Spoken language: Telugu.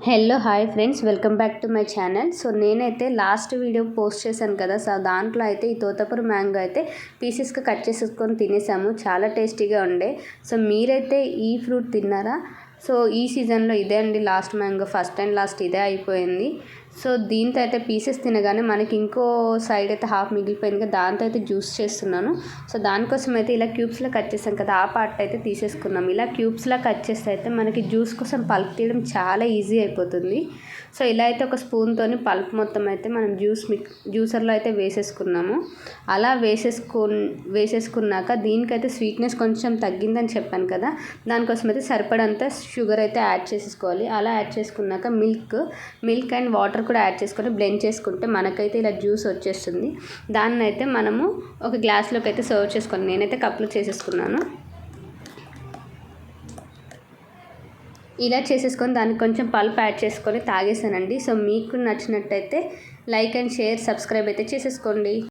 Hello hi friends, welcome back to my channel. So నేనైతే లాస్ట్ వీడియో పోస్ట్ చేశాను కదా. సో దాంట్లో అయితే ఈ తోతపురి మ్యాంగో అయితే పీసెస్గా కట్ చేసేసుకొని తినేసాము. చాలా టేస్టీగా ఉండే. సో మీరైతే ఈ ఫ్రూట్ తిన్నారా? సో ఈ సీజన్లో ఇదే అండి last mango, first and last ఇదే అయిపోయింది. సో దీంతో అయితే పీసెస్ తినగానే మనకి ఇంకో సైడ్ అయితే హాఫ్ మిగిలిపోయింది కదా, దాంతో అయితే జ్యూస్ చేస్తున్నాను. సో దానికోసం అయితే ఇలా క్యూబ్స్లో కట్ చేసాం కదా, ఆ పార్ట్ అయితే తీసేసుకున్నాం. ఇలా క్యూబ్స్లో కట్ చేస్తే అయితే మనకి జ్యూస్ కోసం పల్ప్ తీయడం చాలా ఈజీ అయిపోతుంది. సో ఇలా అయితే ఒక స్పూన్తోని పల్ప్ మొత్తం అయితే మనం జ్యూసర్లో అయితే వేసేసుకున్నాము. అలా వేసేసుకున్నాక దీనికైతే స్వీట్నెస్ కొంచెం తగ్గిందని చెప్పాను కదా, దానికోసం అయితే సరిపడంత షుగర్ అయితే యాడ్ చేసేసుకోవాలి. అలా యాడ్ చేసుకున్నాక మిల్క్ అండ్ వాటర్ కూడా యాడ్ చేసుకొని బ్లెండ్ చేసుకుంటే మనకైతే ఇలా జ్యూస్ వచ్చేస్తుంది. దాన్ని అయితే మనము ఒక గ్లాస్లోకి అయితే సర్వ్ చేసుకోవాలి. నేనైతే కప్లో చేసేసుకున్నాను. ఇలా చేసేసుకొని దానికి కొంచెం పల్ప్ యాడ్ చేసుకొని తాగేసానండి. సో మీకు నచ్చినట్టయితే లైక్ అండ్ షేర్, సబ్స్క్రైబ్ అయితే చేసేసుకోండి.